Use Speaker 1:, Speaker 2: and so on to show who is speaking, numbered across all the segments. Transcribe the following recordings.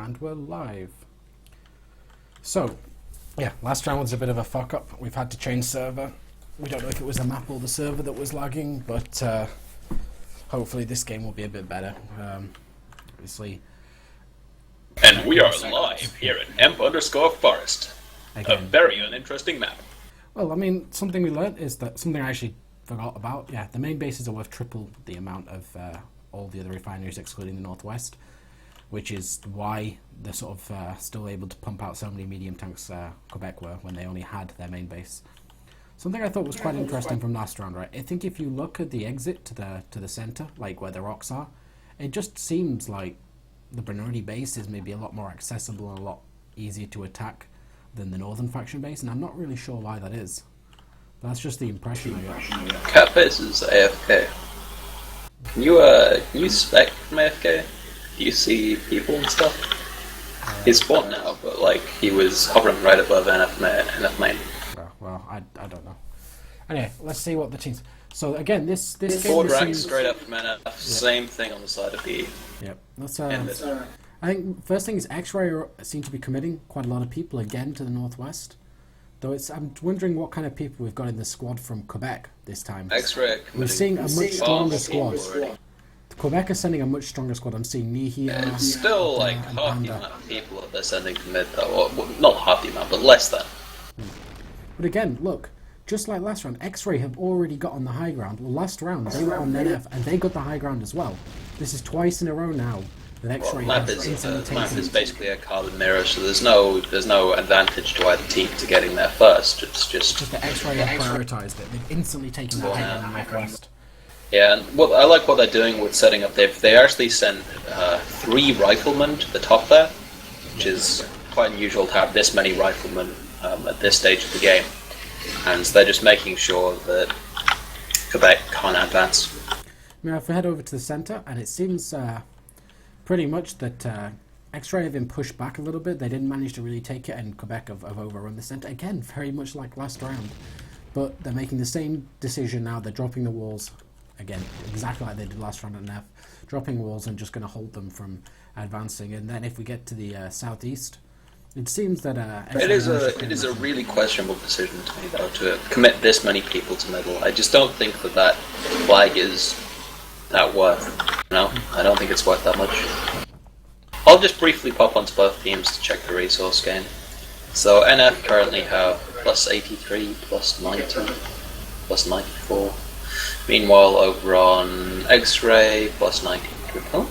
Speaker 1: And we're live. So, yeah, last round was a bit of a fuck up. We've had to change server. We don't know if it was the map or the server that was lagging, but hopefully this game will be a bit better. Obviously.
Speaker 2: And we are live here at Emp_Forest. Again. A very uninteresting map.
Speaker 1: Well, I mean, something we learnt is that something I actually forgot about. Yeah, the main bases are worth triple the amount of all the other refineries, excluding the Northwest, which is why they're sort of still able to pump out so many medium tanks Quebec were when they only had their main base. Something I thought was quite interesting from last round, right? I think if you look at the exit to the center, like where the rocks are, it just seems like the Bernardi base is maybe a lot more accessible and a lot easier to attack than the northern faction base, and I'm not really sure why that is. That's just the impression I got.
Speaker 2: Cat base is AFK. Can you spec from AFK? Do you see people and stuff? He's spawned now, but like he was hovering right above NF main.
Speaker 1: Oh, well, I don't know. Anyway, let's see what the teams. So again, this game
Speaker 2: forward rank straight up from NF. Yep. Same thing on the side of B.
Speaker 1: Yep, that's I think first thing is Xray seem to be committing quite a lot of people again to the Northwest. Though I'm wondering what kind of people we've got in the squad from Quebec this time.
Speaker 2: Xray.
Speaker 1: We're seeing a much stronger squad. Quebec is sending a much stronger squad. I'm seeing Nihia.
Speaker 2: It's still like half the amount of people that they're sending to mid, though. Well, not half the amount, but less than.
Speaker 1: But again, look, just like last round, Xray have already got on the high ground. Well, last round they were on NF and they got the high ground as well. This is twice in a row now that Xray
Speaker 2: map is basically a carbon mirror, so there's no advantage to either team to getting there first. It's just
Speaker 1: that Xray have prioritised it. They've instantly taken the high ground Northwest.
Speaker 2: Yeah, and I like what they're doing with setting up. They actually sent 3 riflemen to the top there, which is quite unusual to have this many riflemen at this stage of the game. And so they're just making sure that Quebec can't advance.
Speaker 1: Now, if we head over to the centre, and it seems pretty much that Xray have been pushed back a little bit. They didn't manage to really take it, and Quebec have overrun the centre. Again, very much like last round. But they're making the same decision now. They're dropping the walls. Again, exactly like they did last round at NF. Dropping walls and just going to hold them from advancing. And then if we get to the southeast, it seems that
Speaker 2: it is a really questionable decision to me, though, to commit this many people to middle. I just don't think that flag is that worth. No, I don't think it's worth that much. I'll just briefly pop onto both teams to check the resource gain. So NF currently have plus 83, plus 90, plus 94. Meanwhile, over on Xray, plus 93. Oh,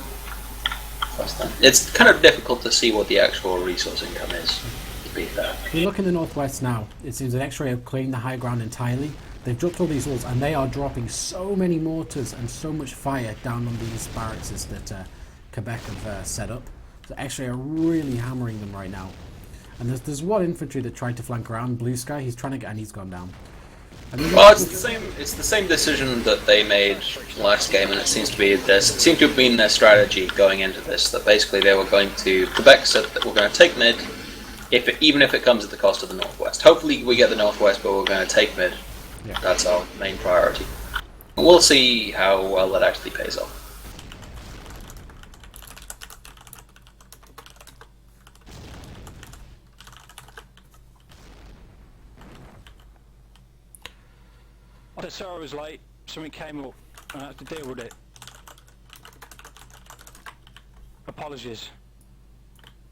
Speaker 2: plus 10. It's kind of difficult to see what the actual resource income is, to be fair.
Speaker 1: If you look in the Northwest now, it seems that Xray have claimed the high ground entirely. They've dropped all these walls, and they are dropping so many mortars and so much fire down on these barracks that Quebec have set up. So Xray are really hammering them right now. And there's one infantry that tried to flank around Blue Sky. He's trying to get, and he's gone down.
Speaker 2: Well, it's the same decision that they made last game, and it seems to have been their strategy going into this. That basically they were going to Quebec said that we're going to take mid, even if it comes at the cost of the Northwest. Hopefully we get the Northwest, but we're going to take mid. Yeah. That's our main priority. And we'll see how well that actually pays off.
Speaker 3: Sorry I was late. Something came up and I had to deal with it. Apologies.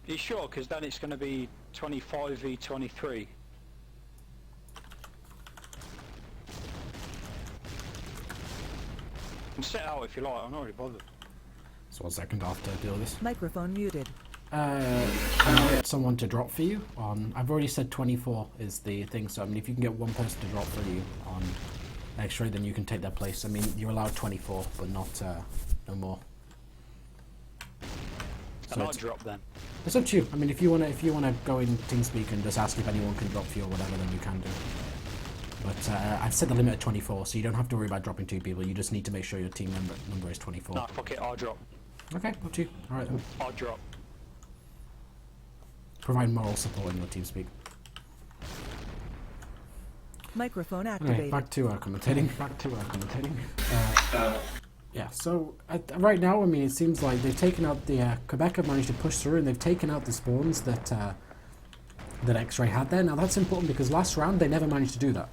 Speaker 3: Are you sure? Because then it's going to be 25v23. Set out if you like, I'm not really bothered.
Speaker 1: So 1 second after deal with this.
Speaker 4: Microphone muted.
Speaker 1: Can I get someone to drop for you on... I've already said 24 is the thing, so I mean if you can get one person to drop for you on Xray, then you can take their place. I mean you're allowed 24, but not no more.
Speaker 3: So I'll drop then.
Speaker 1: It's up to you. I mean if you wanna go in TeamSpeak and just ask if anyone can drop for you or whatever, then you can do. But I've set the limit at 24, so you don't have to worry about dropping 2 people. You just need to make sure your team number is 24.
Speaker 3: No, fuck it, I'll drop.
Speaker 1: Okay, up to you. Alright then.
Speaker 3: I'll drop.
Speaker 1: Provide moral support in your TeamSpeak.
Speaker 4: Microphone activated.
Speaker 1: Okay, back to commentating. Yeah, so right now, I mean, it seems like they've taken out the Quebec have managed to push through, and they've taken out the spawns that that Xray had there. Now that's important because last round they never managed to do that.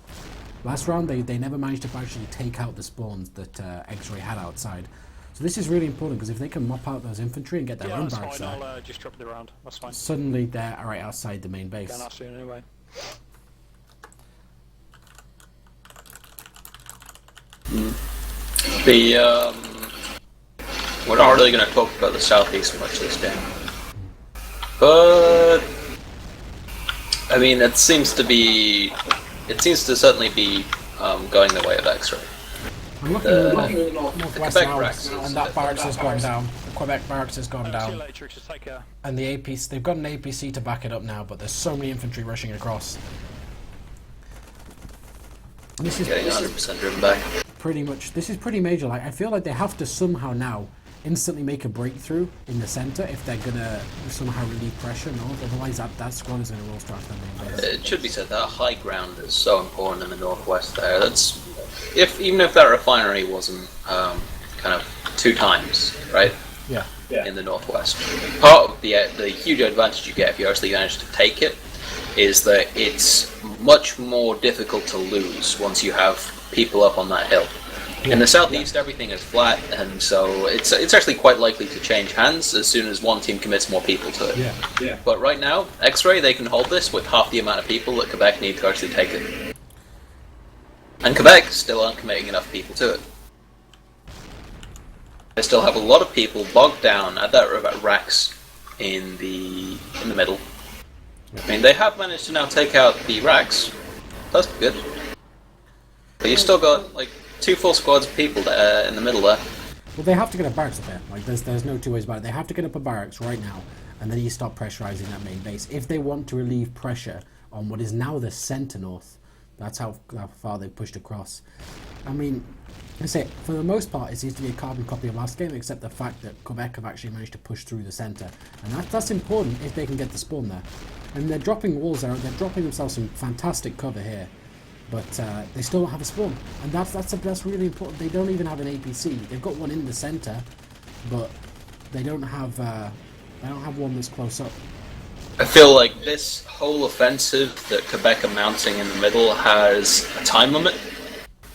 Speaker 1: Last round they never managed to actually take out the spawns that Xray had outside. So this is really important because if they can mop out those infantry and get their own barracks there,
Speaker 3: I'll just drop the round. That's fine.
Speaker 1: suddenly they're right outside the main base.
Speaker 3: Going out soon anyway.
Speaker 2: We're not really going to talk about the southeast much this game, but I mean it seems to certainly be going the way of Xray.
Speaker 1: I'm looking at the northwest
Speaker 2: Quebec
Speaker 1: now,
Speaker 2: barracks
Speaker 1: and that barracks has gone down. The Quebec barracks has gone
Speaker 3: See you
Speaker 1: down,
Speaker 3: later, Trickster. Take care.
Speaker 1: and the APC, they've got an APC to back it up now, but there's so many infantry rushing across. This is
Speaker 2: Getting 100% driven back.
Speaker 1: pretty much, this is pretty major. Like, I feel like they have to somehow now instantly make a breakthrough in the centre if they're gonna somehow relieve pressure north. Otherwise, that squad is gonna roll straight to their main base.
Speaker 2: It should be said that high ground is so important in the northwest. There, that's even if that refinery wasn't kind of 2 times right
Speaker 1: Yeah.
Speaker 2: in the northwest. Part of the huge advantage you get if you actually manage to take it is that it's much more difficult to lose once you have people up on that hill. In the southeast, everything is flat, and so it's actually quite likely to change hands as soon as one team commits more people to it.
Speaker 1: Yeah.
Speaker 2: But right now, Xray, they can hold this with half the amount of people that Quebec need to actually take it. And Quebec still aren't committing enough people to it. They still have a lot of people bogged down at that racks in the middle. I mean, they have managed to now take out the racks. That's good. But you still got like 2 full squads of people there in the middle there.
Speaker 1: Well, they have to get a barracks up there. Like, there's no 2 ways about it. They have to get up a barracks right now, and then you stop pressurising that main base. If they want to relieve pressure on what is now the centre north, that's how far they've pushed across. I mean, I say, for the most part, it seems to be a carbon copy of last game, except the fact that Quebec have actually managed to push through the centre. And that's important if they can get the spawn there. And they're dropping walls there, they're dropping themselves some fantastic cover here. But they still don't have a spawn, and that's really important. They don't even have an APC. They've got one in the centre, but they don't have one that's close up.
Speaker 2: I feel like this whole offensive that Quebec are mounting in the middle has a time limit,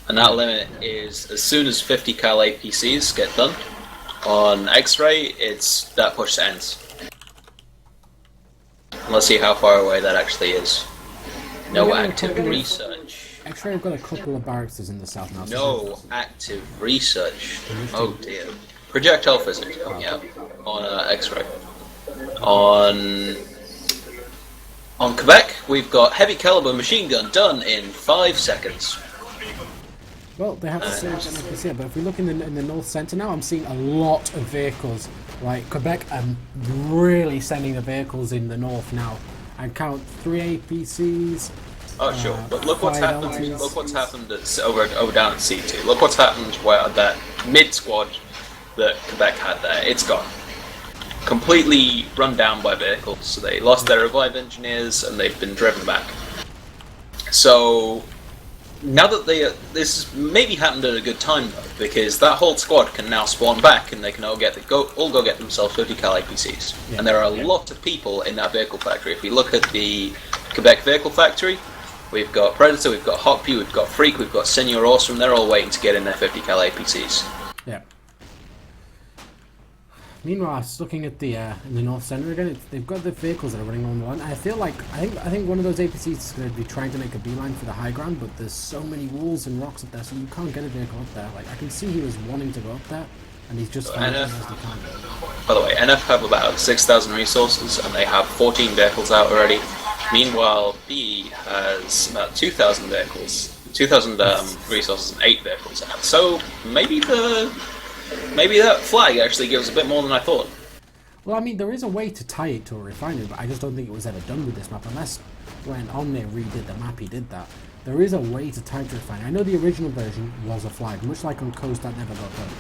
Speaker 2: and that limit is as soon as 50 cal APCs get done. On Xray, that push ends. Let's see how far away that actually is. No active research.
Speaker 1: Xray have got a couple of barracks in the south now.
Speaker 2: No active research. Oh dear. Projectile physics coming out on Xray. On Quebec, we've got heavy caliber machine gun done in 5 seconds.
Speaker 1: Well, they have to say it, but if we look in the north centre now, I'm seeing a lot of vehicles. Like, Quebec are really sending the vehicles in the north now. I count 3 APCs.
Speaker 2: Oh sure, but look what's happened.
Speaker 1: LTs.
Speaker 2: Look what's happened over down at C2. Look what's happened where that mid squad that Quebec had there. It's gone. Completely run down by vehicles. So they lost their revive engineers and they've been driven back. So now that this maybe happened at a good time though, because that whole squad can now spawn back and they can all go get themselves 50 cal APCs.
Speaker 1: Yeah.
Speaker 2: And there are a lot of people in that vehicle factory. If you look at the Quebec vehicle factory, we've got Predator, we've got Hotview, we've got Freak, we've got Senior Awesome. They're all waiting to get in their 50 cal APCs.
Speaker 1: Yeah. Meanwhile, I was looking at the in the north centre again. They've got the vehicles that are running along the line. I feel like I think one of those APCs is going to be trying to make a beeline for the high ground, but there's so many walls and rocks up there, so you can't get a vehicle up there. Like, I can see he was wanting to go up there, and he's just finding as he can.
Speaker 2: By the way, NF have about 6,000 resources, and they have 14 vehicles out already. Meanwhile, B has about 2,000 vehicles, 2,000 resources and 8 vehicles out. So maybe that flag actually gives a bit more than I thought.
Speaker 1: Well, I mean, there is a way to tie it to a refinery, but I just don't think it was ever done with this map, unless when On there redid the map, he did that. There is a way to tie it to a refinery. I know the original version was a flag, much like on Coast that never got done.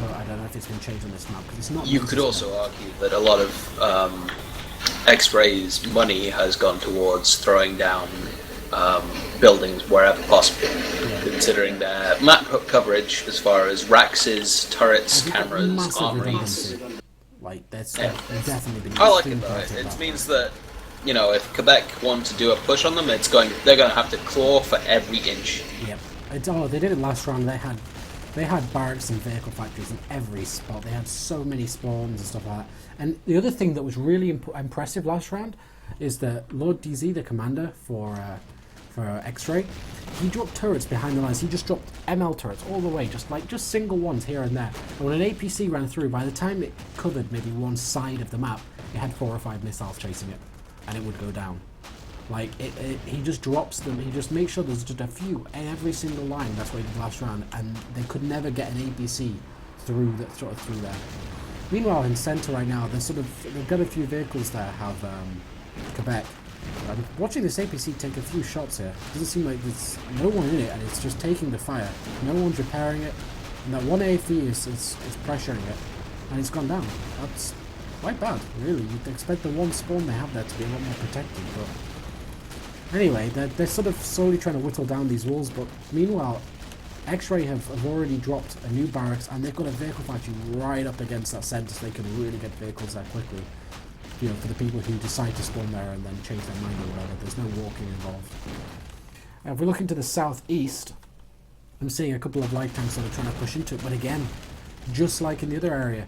Speaker 1: But I don't know if it's been changed on this map, because it's not...
Speaker 2: You could also argue that a lot of Xray's money has gone towards throwing down buildings wherever possible, considering their map coverage as far as racks, turrets, cameras,
Speaker 1: Massive
Speaker 2: armories.
Speaker 1: redundancy. Like, that's definitely been
Speaker 2: I like it
Speaker 1: extremely
Speaker 2: though.
Speaker 1: proactive
Speaker 2: It
Speaker 1: about
Speaker 2: means that, you know, if Quebec want to do a push on them, they're going to have to claw for every inch.
Speaker 1: Yep. They did it last round. They had barracks and vehicle factories in every spot. They had so many spawns and stuff like that. And the other thing that was really impressive last round is that Lord DZ, the commander for Xray, he dropped turrets behind the lines. He just dropped ML turrets all the way, just single ones here and there. And when an APC ran through, by the time it covered maybe one side of the map, it had 4 or 5 missiles chasing it, and it would go down. Like, he just drops them, he just makes sure there's just a few in every single line. That's what he did last round, and they could never get an APC through there. Meanwhile, in centre right now, they've got a few vehicles that have Quebec. I'm watching this APC take a few shots here. It doesn't seem like there's no one in it, and it's just taking the fire. No one's repairing it, and that one AFE is pressuring it, and it's gone down. That's quite bad, really. You'd expect the one spawn they have there to be a lot more protected, but anyway, they're sort of slowly trying to whittle down these walls, but meanwhile, Xray have already dropped a new barracks, and they've got a vehicle factory right up against that centre, so they can really get vehicles there quickly. You know, for the people who decide to spawn there and then change their mind or whatever. There's no walking involved. If we look into the southeast, I'm seeing a couple of light tanks that are trying to push into it, but again, just like in the other area,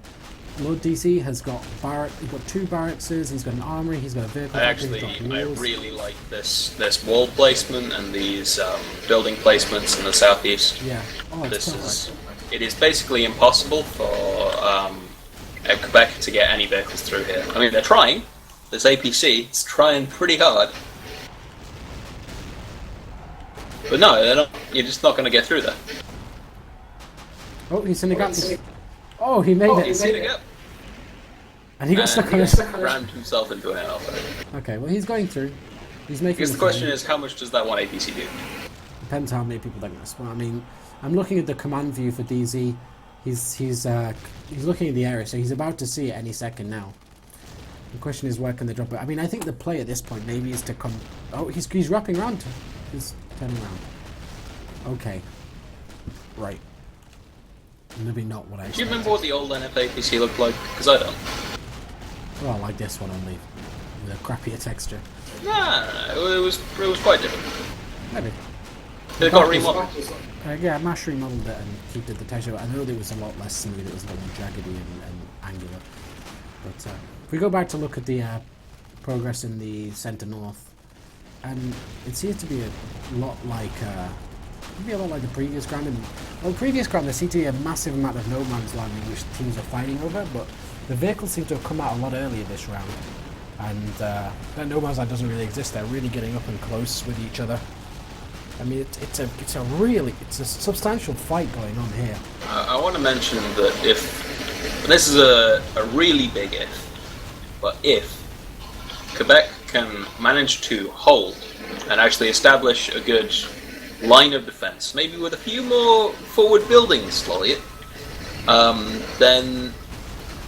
Speaker 1: Lord DC has got he's got 2 barracks, he's got an armory, he's got a vehicle.
Speaker 2: I really like this wall placement and these building placements in the southeast.
Speaker 1: Yeah. Oh,
Speaker 2: it is basically impossible for Quebec to get any vehicles through here. I mean, they're trying. This APC is trying pretty hard. But no, they're not, you're just not going to get through there.
Speaker 1: Oh, he's in the gap. Oh, he made it.
Speaker 2: He's in the gap.
Speaker 1: And he got stuck on it.
Speaker 2: Rammed himself into an alpha.
Speaker 1: Okay, well, he's going through. He's making.
Speaker 2: Because the question is, how much does that one APC do?
Speaker 1: Depends how many people they're going to spawn. I mean, I'm looking at the command view for DZ. He's looking at the area, so he's about to see it any second now. The question is, where can they drop it? I mean, I think the play at this point maybe is to come. Oh, he's wrapping around. He's turning around. Okay. Right. Maybe not what I.
Speaker 2: Do you remember what the old NF APC looked like? Because I don't.
Speaker 1: Well, I like this one only, with a crappier texture.
Speaker 2: No, it was quite different.
Speaker 1: Maybe.
Speaker 2: It got remodeled.
Speaker 1: Yeah, Mash remodeled it and kept the texture. I know it was a lot less smooth, it was a lot more jaggedy and angular. But if we go back to look at the progress in the centre north, and it seems to be a lot like the previous ground. Well, the previous ground there seemed to be a massive amount of no man's land which teams are fighting over, but the vehicles seem to have come out a lot earlier this round, and that no man's land doesn't really exist. They're really getting up and close with each other. I mean, it's a substantial fight going on here.
Speaker 2: I want to mention that if this is a really big if, but if Quebec can manage to hold and actually establish a good line of defense, maybe with a few more forward buildings, Slade, then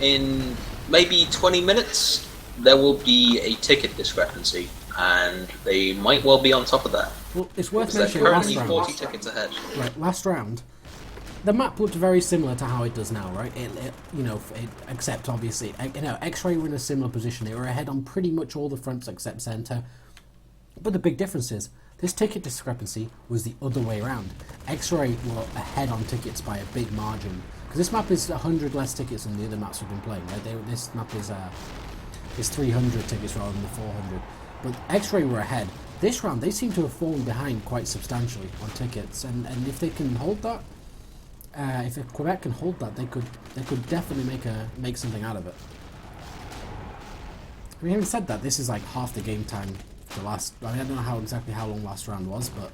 Speaker 2: in maybe 20 minutes there will be a ticket discrepancy, and they might well be on top of that.
Speaker 1: Well, it's worth
Speaker 2: They're
Speaker 1: mentioning
Speaker 2: currently
Speaker 1: last round.
Speaker 2: 40 tickets ahead.
Speaker 1: Right, last round, the map looked very similar to how it does now, right? Except obviously, Xray were in a similar position. They were ahead on pretty much all the fronts except centre. But the big difference is this ticket discrepancy was the other way around. Xray were ahead on tickets by a big margin, because this map is 100 less tickets than the other maps we've been playing. Right? This map is 300 tickets rather than the 400. But Xray were ahead. This round, they seem to have fallen behind quite substantially on tickets, and if they can hold that, if Quebec can hold that, they could definitely make something out of it. I mean, having said that, this is like half the game time. I don't know exactly how long last round was, but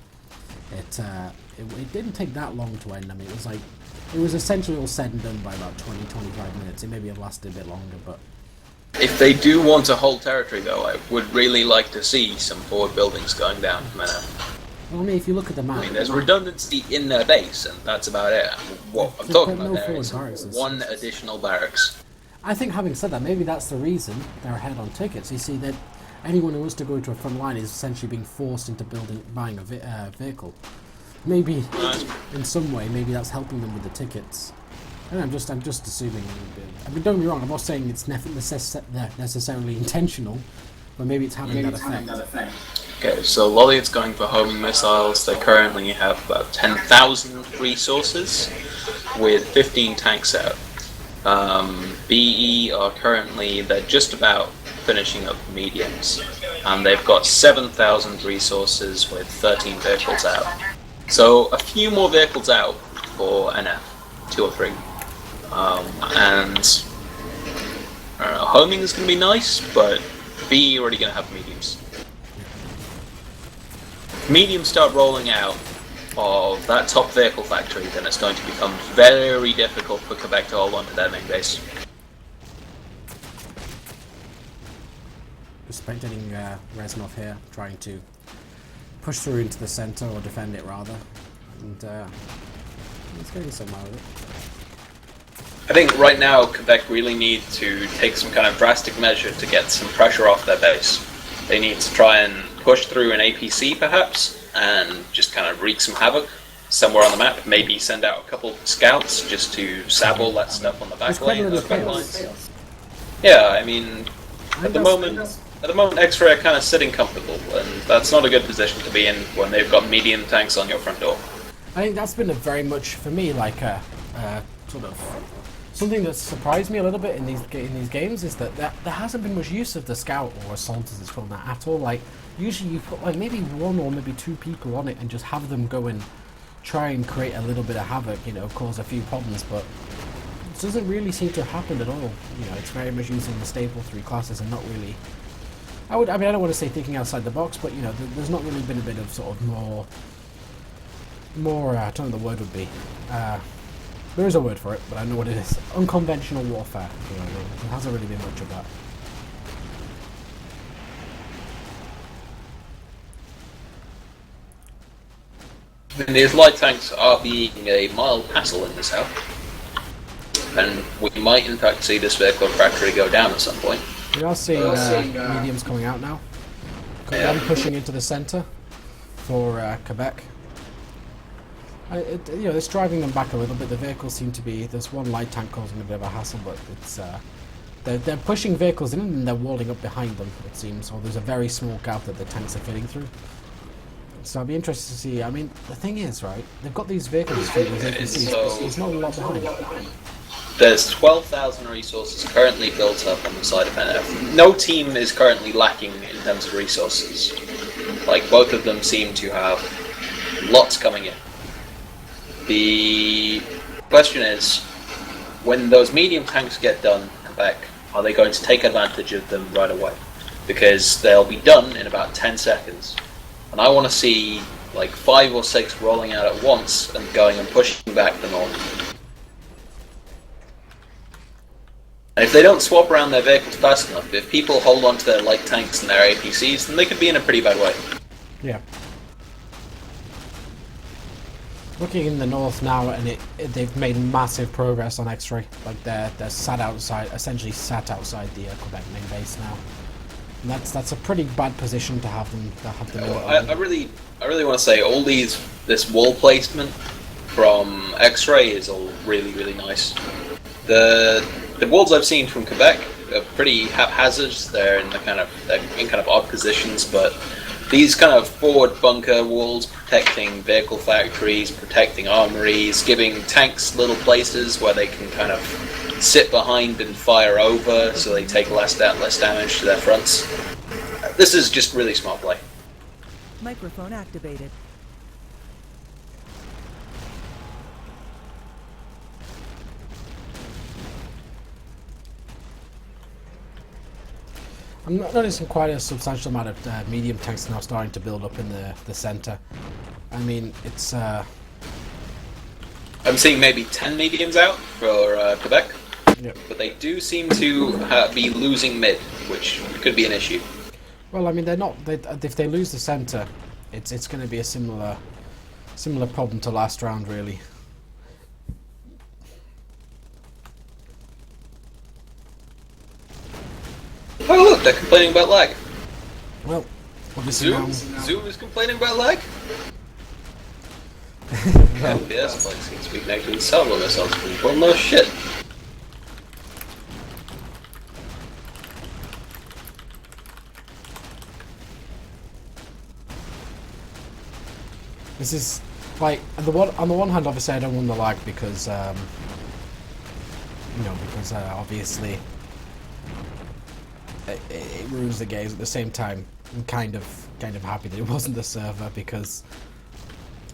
Speaker 1: it didn't take that long to end. I mean, it was essentially all said and done by about 20-25 minutes. It maybe have lasted a bit longer, but.
Speaker 2: If they do want to hold territory, though, I would really like to see some forward buildings going down from NF.
Speaker 1: Well, I mean, if you look at the map...
Speaker 2: I mean, there's redundancy in their base, and that's about it. What I'm talking about there is one additional barracks.
Speaker 1: I think, having said that, maybe that's the reason they're ahead on tickets. You see, that anyone who wants to go to a front line is essentially being forced into buying a vehicle. Maybe in some way, maybe that's helping them with the tickets. And I'm just assuming. I mean, don't get me wrong. I'm not saying it's necessarily intentional, but maybe it's having that effect.
Speaker 2: Okay, so Lolliot's going for homing missiles. They currently have about 10,000 resources, with 15 tanks out. BE are currently, they're just about finishing up mediums, and they've got 7,000 resources with 13 vehicles out. So a few more vehicles out for NF, 2 or 3. And homing is going to be nice, but BE already going to have mediums. Mediums start rolling out of that top vehicle factory, then it's going to become very difficult for Quebec to hold on to their main base.
Speaker 1: Just spectating Reznov here, trying to push through into the centre, or defend it rather, and he's getting somewhere with it.
Speaker 2: I think right now Quebec really need to take some kind of drastic measure to get some pressure off their base. They need to try and push through an APC perhaps, and just kind of wreak some havoc somewhere on the map. Maybe send out a couple scouts just to sab all that stuff on the back lines. Yeah, I mean, at the moment Xray are kind of sitting comfortable, and that's not a good position to be in when they've got medium tanks on your front door.
Speaker 1: I think that's been a very much, for me, like a sort of something that surprised me a little bit in these games is that there hasn't been much use of the scout or assault as it's called now at all. Like usually you put like maybe 1 or maybe 2 people on it and just have them go and try and create a little bit of havoc, you know, cause a few problems, but it doesn't really seem to have happened at all. You know, it's very much using the staple 3 classes and not really. I mean, I don't want to say thinking outside the box, but you know, there's not really been a bit of sort of more. I don't know what the word would be. There is a word for it, but I know what it is. Unconventional warfare. You know, there hasn't really been much of that.
Speaker 2: And these light tanks are being a mild hassle in the south, and we might in fact see this vehicle factory go down at some point.
Speaker 1: We are seeing mediums coming out now. One pushing into the centre for Quebec. You know, it's driving them back a little bit. The vehicles seem to be. There's one light tank causing a bit of a hassle, but it's they're pushing vehicles in and they're walling up behind them. It seems, or there's a very small gap that the tanks are fitting through. So I'll be interested to see. I mean, the thing is, right? They've got these vehicles. There's not a lot behind.
Speaker 2: There's 12,000 resources currently built up on the side of NF. No team is currently lacking in terms of resources. Like, both of them seem to have lots coming in. The question is, when those medium tanks get done, Quebec, are they going to take advantage of them right away? Because they'll be done in about 10 seconds. And I want to see like 5 or 6 rolling out at once and going and pushing back the north. And if they don't swap around their vehicles fast enough, if people hold on to their light tanks and their APCs, then they could be in a pretty bad way.
Speaker 1: Yeah. Looking in the north now, and they've made massive progress on Xray. Like they're sat outside, essentially sat outside the Quebec main base now. And that's a pretty bad position to have them.
Speaker 2: I really want to say all this wall placement from Xray is all really nice. The walls I've seen from Quebec are pretty haphazard. They're in kind of odd positions, but these kind of forward bunker walls protecting vehicle factories, protecting armories, giving tanks little places where they can kind of sit behind and fire over, so they take less damage to their fronts. This is just really smart play.
Speaker 4: Microphone activated.
Speaker 1: I'm noticing quite a substantial amount of medium tanks now starting to build up in the centre. I mean, it's... I'm
Speaker 2: seeing maybe 10 mediums out for Quebec,
Speaker 1: yep.
Speaker 2: But they do seem to be losing mid, which could be an issue.
Speaker 1: Well, I mean, they're not... if they lose the centre, it's going to be a similar problem to last round, really.
Speaker 2: Oh look, they're complaining about lag.
Speaker 1: Well, obviously now...
Speaker 2: Zoom is complaining about lag? FPS spikes seems to be connected with several missiles. Well, no shit.
Speaker 1: This is like on the one hand, obviously I don't want the lag because obviously it ruins the games. At the same time, I'm kind of happy that it wasn't the server because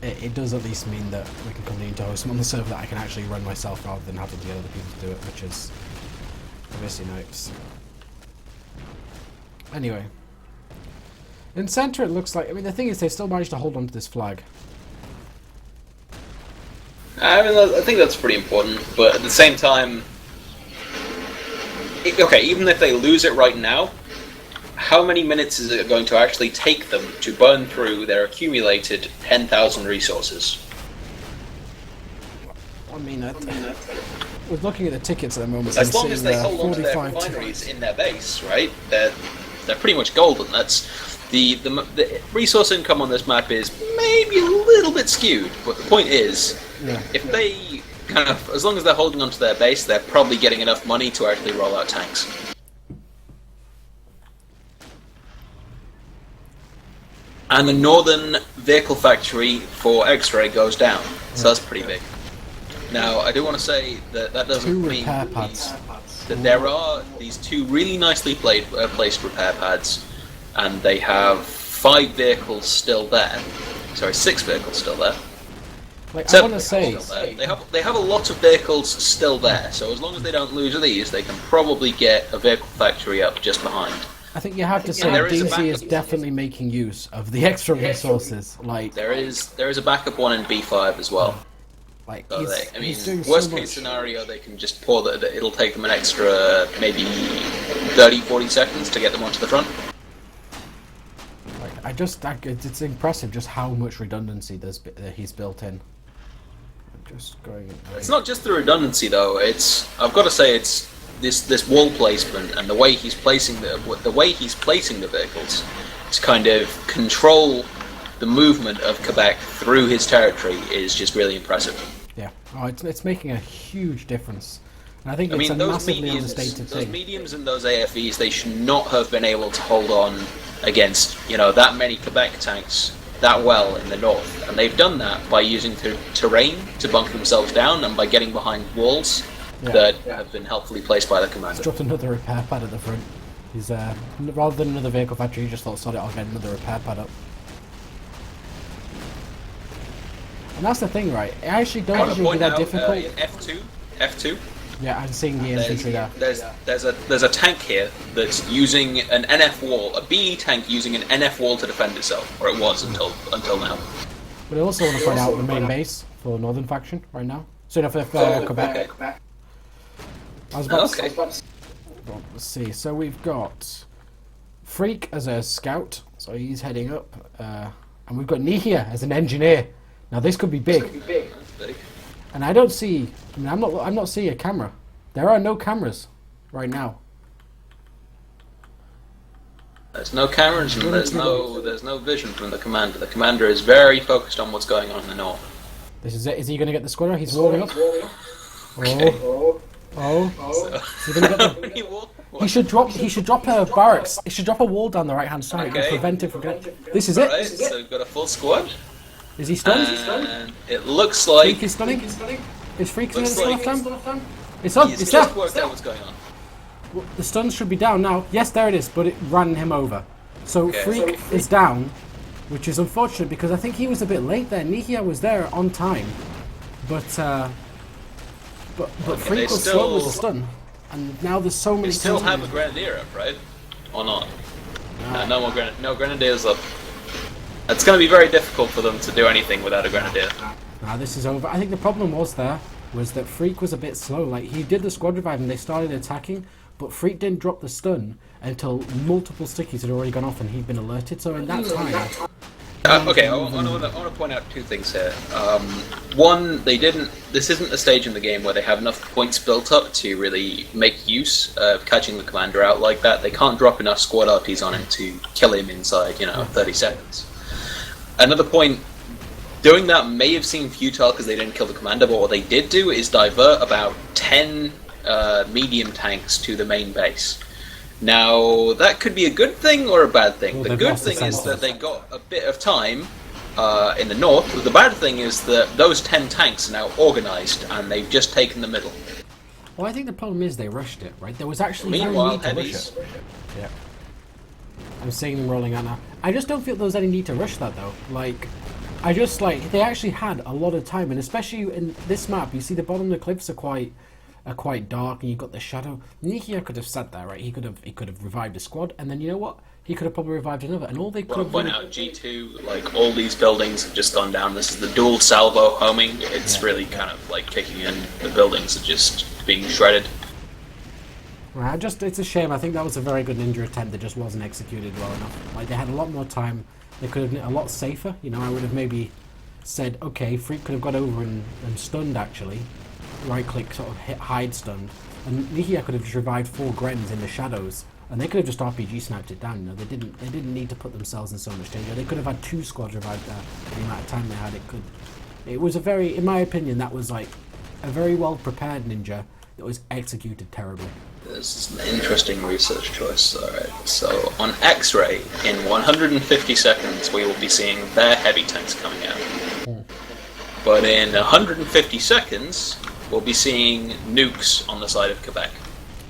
Speaker 1: it does at least mean that we can continue to host them on the server that I can actually run myself rather than having to get other people to do it, which is obviously nice. Anyway. In center, it looks like... I mean, the thing is, they still managed to hold on to this flag.
Speaker 2: I mean, I think that's pretty important, but at the same time... Okay, even if they lose it right now, how many minutes is it going to actually take them to burn through their accumulated 10,000 resources?
Speaker 1: I mean, with looking at the tickets at the moment...
Speaker 2: As long as they hold on to their refineries in their base, right? They're pretty much golden. That's... The resource income on this map is maybe a little bit skewed, but the point is, if they kind of, as long as they're holding onto their base, they're probably getting enough money to actually roll out tanks. And the northern vehicle factory for Xray goes down, so that's pretty big. Now, I do want to say that that doesn't mean that there are these two really nicely placed repair pads. And they have 5 vehicles still there. Sorry, 6 vehicles still there.
Speaker 1: Like, I want to say
Speaker 2: they have a lot of vehicles still there. So as long as they don't lose these, they can probably get a vehicle factory up just behind.
Speaker 1: I think you have to say DZ is definitely making use of the extra resources. Like
Speaker 2: there is a backup one in B5 as well.
Speaker 1: Like
Speaker 2: so worst case scenario, they can just pour that. It'll take them an extra maybe 30-40 seconds to get them onto the front.
Speaker 1: It's impressive just how much redundancy he's built in.
Speaker 2: It's not just the redundancy though. I've got to say it's this wall placement and the way he's placing the vehicles to kind of control the movement of Quebec through his territory is just really impressive.
Speaker 1: Yeah, it's making a huge difference. And I think it's a massively understated thing.
Speaker 2: Those mediums and those AFVs, they should not have been able to hold on against, that many Quebec tanks that well in the north. And they've done that by using terrain to bunker themselves down and by getting behind walls that have been helpfully placed by the commander.
Speaker 1: He's dropped another repair pad at the front. He's, rather than another vehicle factory, he just thought, sod it, I'll get another repair pad up. And that's the thing, right? I actually don't think it would be that difficult.
Speaker 2: F2.
Speaker 1: Yeah, I'm seeing the infantry there.
Speaker 2: There's a tank here that's using an NF wall, a BE tank using an NF wall to defend itself, or it was until now.
Speaker 1: But I also want to point out the main base for Northern Faction right now. So for Quebec.
Speaker 2: Okay.
Speaker 1: I was about to let's see. So we've got Freak as a scout, so he's heading up, and we've got Nihia as an engineer. Now this could be big.
Speaker 2: That's big.
Speaker 1: And I don't see. I mean, I'm not seeing a camera. There are no cameras right now.
Speaker 2: There's no cameras and there's no vision from the commander. The commander is very focused on what's going on in the north.
Speaker 1: This is it. Is he going to get the squadron? He's rolling up.
Speaker 2: Okay.
Speaker 1: Is he going to get the... He should drop a barracks. He should drop a wall down the right hand side to prevent it from getting... This is it.
Speaker 2: Right, so we've got a full squad.
Speaker 1: Is he stunned?
Speaker 2: And it looks like...
Speaker 1: Freak is stunning? Is Freak still left time? It's
Speaker 2: on,
Speaker 1: it's there.
Speaker 2: Just worked out what's going on.
Speaker 1: Well, the stun should be down now. Yes, there it is, but it ran him over. So Freak is down, which is unfortunate because I think he was a bit late there. Nihia was there on time, but Freak was slow with the stun, and now there's so many.
Speaker 2: They still have a grenadier up, right? Or not? No grenadiers up. It's going to be very difficult for them to do anything without a grenadier.
Speaker 1: This is over. I think the problem was that Freak was a bit slow. Like, he did the squad revive and they started attacking, but Freak didn't drop the stun until multiple stickies had already gone off and he'd been alerted. So in that time,
Speaker 2: Okay, I want to point out two things here. One, they didn't. This isn't a stage in the game where they have enough points built up to really make use of catching the commander out like that. They can't drop enough squad RTs on him to kill him inside, 30 seconds. Another point, doing that may have seemed futile because they didn't kill the commander, but what they did do is divert about 10 medium tanks to the main base. Now, that could be a good thing or a bad thing.
Speaker 1: Well,
Speaker 2: the good thing is that they got a bit of time in the north. The bad thing is that those 10 tanks are now organised and they've just taken the middle.
Speaker 1: Well, I think the problem is they rushed it, right? There was actually
Speaker 2: Meanwhile,
Speaker 1: no need to
Speaker 2: heavies.
Speaker 1: rush it. Yeah. I'm seeing them rolling out now. I just don't feel there was any need to rush that, though. They actually had a lot of time, and especially in this map, you see the bottom of the cliffs are quite dark, and you've got the shadow. Nikia could have sat there, right? He could have revived a squad, and then you know what? He could have probably revived another, and all they could have
Speaker 2: went out G2, like all these buildings have just gone down. This is the dual salvo homing. It's really kind of like kicking in. The buildings are just being shredded.
Speaker 1: Right, it's a shame. I think that was a very good ninja attempt that just wasn't executed well enough. Like, they had a lot more time. They could have been a lot safer. I would have maybe said, okay, Freak could have got over and stunned, actually. Right-click, sort of hide stunned. And Nikia could have just revived 4 Grens in the shadows. And they could have just RPG sniped it down. They didn't need to put themselves in so much danger. They could have had 2 squads revived there. The amount of time they had, it was a very, in my opinion, that was like a very well-prepared ninja that was executed terribly.
Speaker 2: This is an interesting research choice. Alright, so on Xray, in 150 seconds, we will be seeing their heavy tanks coming out. But in 150 seconds, we'll be seeing nukes on the side of Quebec.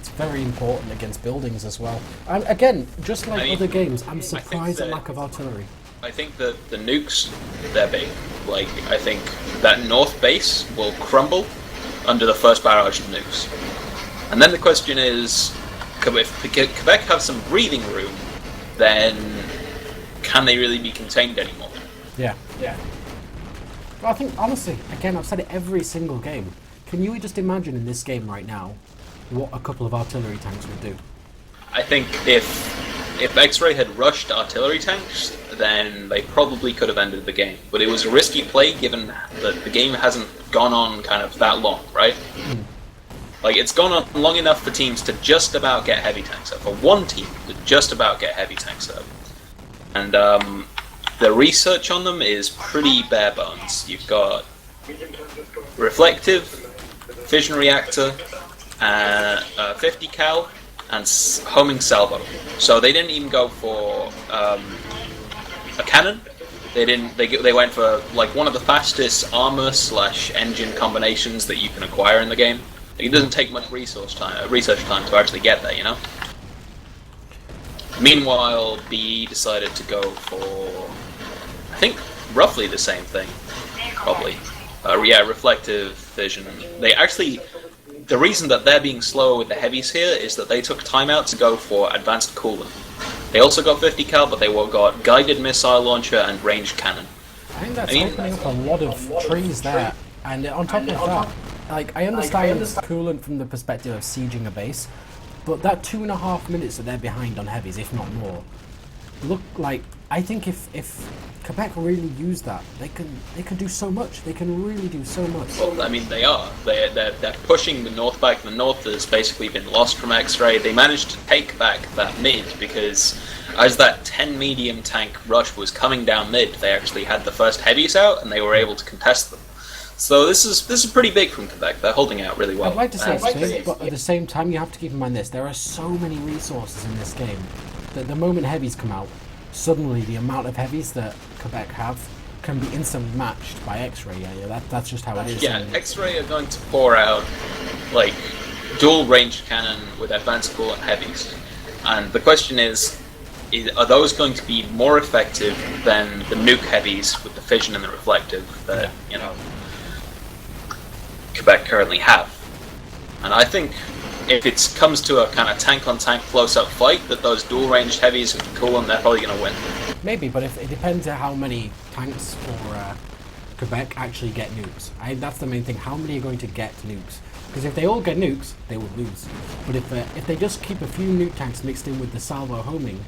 Speaker 1: It's very important against buildings as well. Again, just like other games, I'm surprised at lack of artillery.
Speaker 2: I think that the nukes, they're big. Like, I think that north base will crumble under the first barrage of nukes. And then the question is, if Quebec have some breathing room, then can they really be contained anymore?
Speaker 1: Yeah. Well, I think, honestly, again, I've said it every single game. Can you just imagine in this game right now what a couple of artillery tanks would do?
Speaker 2: I think if Xray had rushed artillery tanks, then they probably could have ended the game. But it was a risky play given that the game hasn't gone on kind of that long, right? Like, it's gone on long enough for teams to just about get heavy tanks up. For one team to just about get heavy tanks up. And the research on them is pretty bare bones. You've got reflective, fission reactor, 50 cal, and homing salvo. So they didn't even go for a cannon. They went for like one of the fastest armor/engine combinations that you can acquire in the game. It doesn't take much research time to actually get there, Meanwhile, BE decided to go for, I think, roughly the same thing, probably. Reflective fission. The reason that they're being slower with the heavies here is that they took time out to go for advanced coolant. They also got 50 cal, but they got guided missile launcher and ranged cannon.
Speaker 1: I think that's opening up a lot of trees there, and on top of that, like, I understand coolant from the perspective of sieging a base, but that 2.5 minutes that they're behind on heavies, if not more, look like, I think if Quebec really use that, they can do so much. They can really do so much.
Speaker 2: Well, I mean, they are. They're pushing the north back. The north has basically been lost from Xray. They managed to take back that mid because as that 10 medium tank rush was coming down mid, they actually had the first heavies out and they were able to contest them. So this is pretty big from Quebec. They're holding out really well.
Speaker 1: I'd like to say it's big, but at the same time, you have to keep in mind this. There are so many resources in this game that the moment heavies come out, suddenly the amount of heavies that Quebec have can be instantly matched by Xray. That's just how it is.
Speaker 2: Yeah, Xray are going to pour out like dual ranged cannon with advanced coolant heavies, and the question is, are those going to be more effective than the nuke heavies with the fission and the reflective that Quebec currently have? And I think if it comes to a kind of tank-on-tank close-up fight, that those dual-ranged heavies with the coolant, they're probably going to win.
Speaker 1: Maybe, but it depends on how many tanks for Quebec actually get nukes. That's the main thing. How many are going to get nukes? Because if they all get nukes, they will lose. But if they just keep a few nuke tanks mixed in with the salvo homing,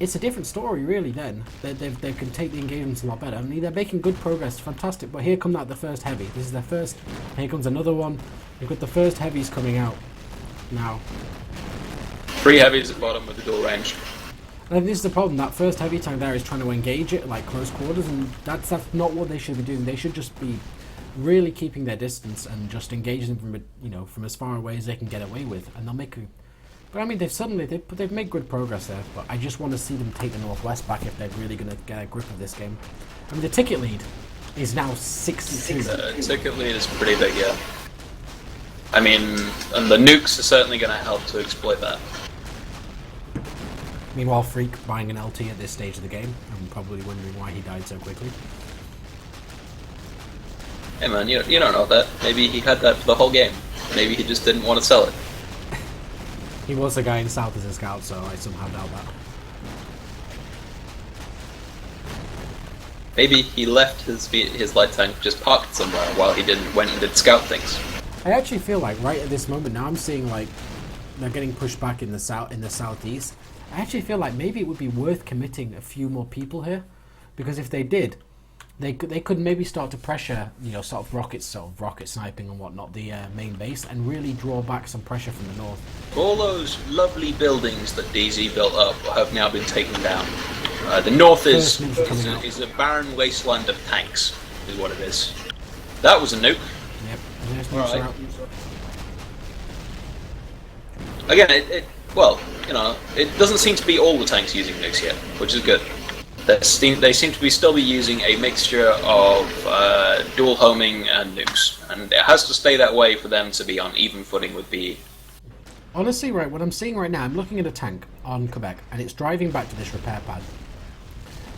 Speaker 1: it's a different story, really. Then they can take the engagements a lot better. I mean, they're making good progress, fantastic. But here come the first heavy. This is their first. Here comes another one. You've got the first heavies coming out now.
Speaker 2: 3 heavies at the bottom with the dual range.
Speaker 1: And this is the problem. That first heavy tank there is trying to engage it like close quarters, and that's not what they should be doing. They should just be really keeping their distance and just engaging from from as far away as they can get away with, and they'll make. But I mean, they've made good progress there. But I just want to see them take the Northwest back if they're really going to get a grip of this game. I mean, the ticket lead is now 62.
Speaker 2: Ticket lead is pretty big, yeah. I mean, and the nukes are certainly going to help to exploit that.
Speaker 1: Meanwhile, Freak buying an LT at this stage of the game and probably wondering why he died so quickly.
Speaker 2: Hey man, you don't know that. Maybe he had that for the whole game. Maybe he just didn't want to sell it.
Speaker 1: He was a guy in South as a scout, so I somehow doubt that.
Speaker 2: Maybe he left his light tank just parked somewhere while he went and did scout things.
Speaker 1: I actually feel like right at this moment now I'm seeing like they're getting pushed back in the southeast. I actually feel like maybe it would be worth committing a few more people here, because if they did, they could maybe start to pressure, sort of rocket sniping and whatnot, the main base, and really draw back some pressure from the north.
Speaker 2: All those lovely buildings that DZ built up have now been taken down. The north is a barren wasteland of tanks, is what it is. That was a nuke.
Speaker 1: Yep.
Speaker 2: Right. Again, it doesn't seem to be all the tanks using nukes yet, which is good. They seem to still be using a mixture of dual homing and nukes, and it has to stay that way for them to be on even footing with BE.
Speaker 1: Honestly, right, what I'm seeing right now, I'm looking at a tank on Quebec, and it's driving back to this repair pad.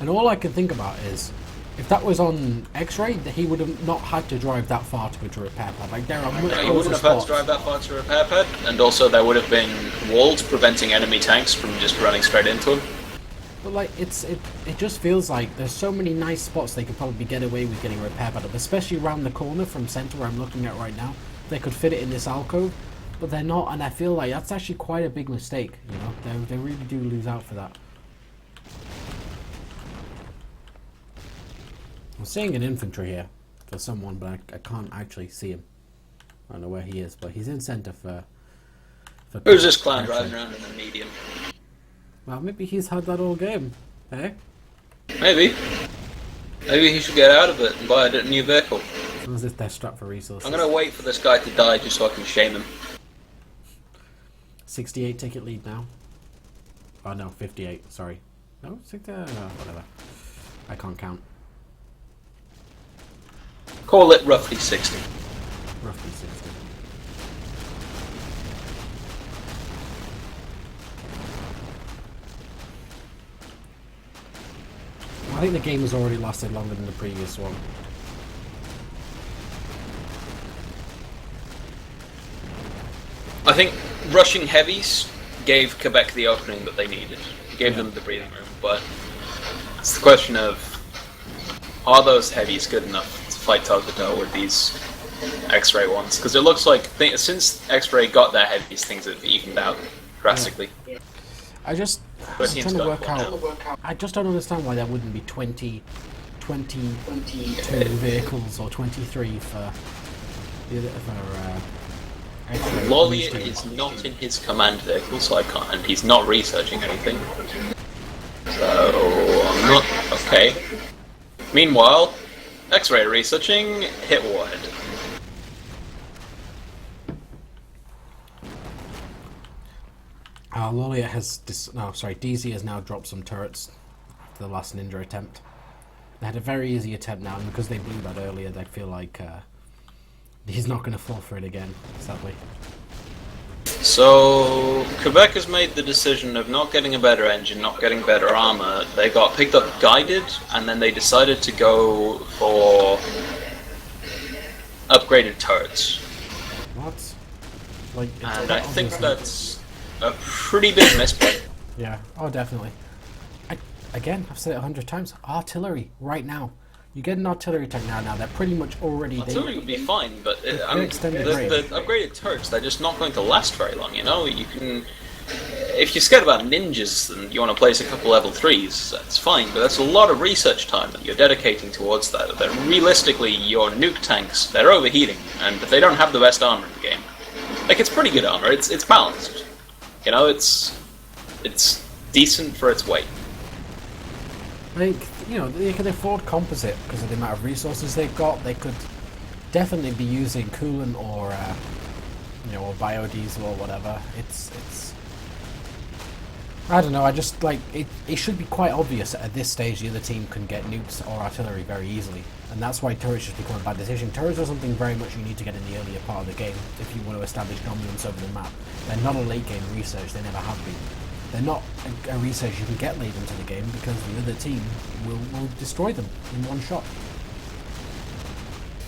Speaker 1: And all I can think about is, if that was on Xray, he would have not had to drive that far to go to a repair pad. Like, there are much
Speaker 2: he wouldn't have had to drive that far to a repair pad, and also there would have been walls preventing enemy tanks from just running straight into him.
Speaker 1: But like, it just feels like there's so many nice spots they could probably get away with getting a repair pad up, especially around the corner from center where I'm looking at right now. They could fit it in this alcove, but they're not, and I feel like that's actually quite a big mistake. They really do lose out for that. I'm seeing an infantry here for someone, but I can't actually see him. I don't know where he is, but he's in center for
Speaker 2: Who's this clown driving around in the medium?
Speaker 1: Well, maybe he's had that all game, eh?
Speaker 2: Maybe. Maybe he should get out of it and buy a new vehicle.
Speaker 1: As long as they're strapped for resources.
Speaker 2: I'm gonna wait for this guy to die just so I can shame him.
Speaker 1: 68 ticket lead now. Oh no, 58, sorry. No, 60, no, whatever. I can't count.
Speaker 2: Call it roughly 60.
Speaker 1: Roughly 60. I think the game has already lasted longer than the previous one.
Speaker 2: I think rushing heavies gave Quebec the opening that they needed. It gave them the breathing room, but it's the question of, are those heavies good enough to fight toe-to-toe with these Xray ones? Because it looks like, since Xray got their heavies, things have evened out drastically.
Speaker 1: Yeah. I'm trying to work out. I just don't understand why there wouldn't be 22 vehicles or 23 for Xray.
Speaker 2: Lolly is not in his command vehicle, so I can't, and he's not researching anything. So I'm not okay. Meanwhile, Xray researching hit warhead.
Speaker 1: Lolia has DZ has now dropped some turrets after the last ninja attempt. They had a very easy attempt now, and because they blew that earlier, they feel like he's not going to fall for it again, sadly.
Speaker 2: So Quebec has made the decision of not getting a better engine, not getting better armor. They got picked up guided, and then they decided to go for upgraded turrets.
Speaker 1: What? Like,
Speaker 2: and I think that's a pretty big misplay.
Speaker 1: Yeah, oh definitely. Again, I've said it 100 times, artillery, right now. You get an artillery tank now they're pretty much already...
Speaker 2: Artillery would be fine, but the
Speaker 1: extended range.
Speaker 2: upgraded turrets, they're just not going to last very long, you know? You can... if you're scared about ninjas and you want to place a couple level 3s, that's fine, but that's a lot of research time that you're dedicating towards that. But realistically, your nuke tanks, they're overheating, and they don't have the best armor in the game. Like, it's pretty good armor, it's balanced. You know, it's decent for its weight.
Speaker 1: Like, you know, they can afford composite because of the amount of resources they've got. They could definitely be using coolant or, you know, or biodiesel or whatever. It's I don't know, I just, like, it should be quite obvious that at this stage the other team can get nukes or artillery very easily. And that's why turrets just become a bad decision. Turrets are something very much you need to get in the earlier part of the game if you want to establish dominance over the map. They're not a late game research, they never have been. They're not a research you can get late into the game because the other team will destroy them in one shot.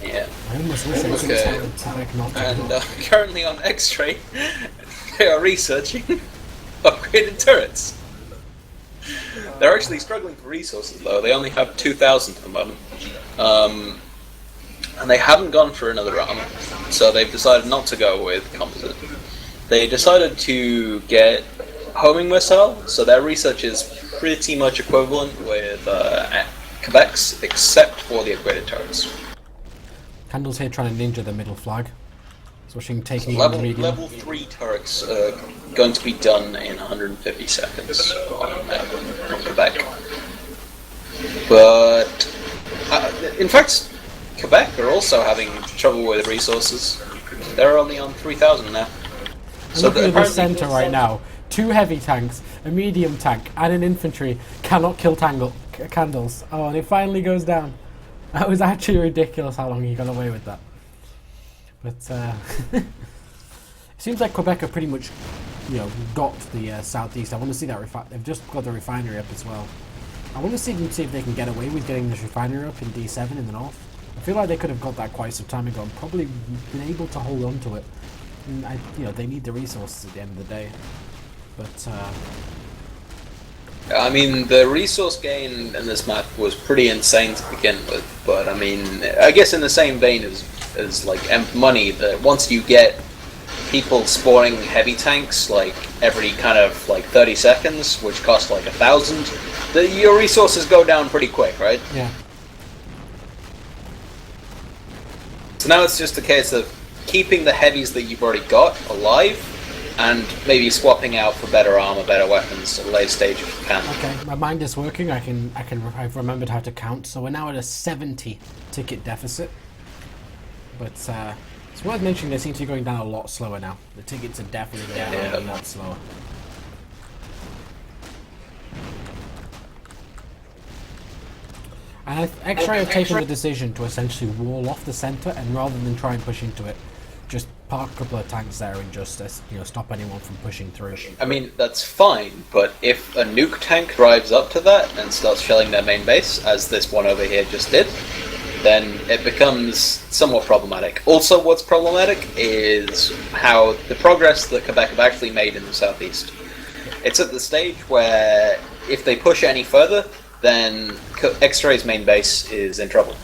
Speaker 2: Yeah.
Speaker 1: I almost wish I could tell not to.
Speaker 2: And currently on Xray, they are researching upgraded turrets. They're actually struggling for resources though. They only have 2,000 at the moment. And they haven't gone for another armor, so they've decided not to go with composite. They decided to get homing missile, so their research is pretty much equivalent with Quebec's, except for the upgraded turrets.
Speaker 1: Candle's here trying to ninja the middle flag. So she can take
Speaker 2: level 3 turrets are going to be done in 150 seconds on Quebec. But, in fact, Quebec are also having trouble with resources. They're only on 3,000 now.
Speaker 1: So looking at the centre right now, 2 heavy tanks, a medium tank, and an infantry cannot kill Candles. Oh, and it finally goes down. That was actually ridiculous how long he got away with that. But it seems like Quebec have pretty much, you know, got the southeast. I want to see that they've just got the refinery up as well. I want to see if they can get away with getting this refinery up in D7 in the north. I feel like they could have got that quite some time ago and probably been able to hold on to it. And you know, they need the resources at the end of the day. But
Speaker 2: I mean, the resource gain in this map was pretty insane to begin with. But I mean, I guess in the same vein as like money, that once you get people spawning heavy tanks like every kind of like 30 seconds, which cost like 1,000, your resources go down pretty quick, right?
Speaker 1: Yeah.
Speaker 2: So now it's just a case of keeping the heavies that you've already got alive, and maybe swapping out for better armor, better weapons at a later stage if you can.
Speaker 1: Okay, my mind is working. I've remembered how to count. So we're now at a 70 ticket deficit. But it's worth mentioning they seem to be going down a lot slower now. The tickets are definitely going down a lot slower. And Xray have taken the decision to essentially wall off the centre, and rather than try and push into it, just park a couple of tanks there and just stop anyone from pushing through.
Speaker 2: I mean, that's fine, but if a nuke tank drives up to that and starts shelling their main base, as this one over here just did, then it becomes somewhat problematic. Also, what's problematic is how the progress that Quebec have actually made in the southeast. It's at the stage where if they push any further, then Xray's main base is in trouble.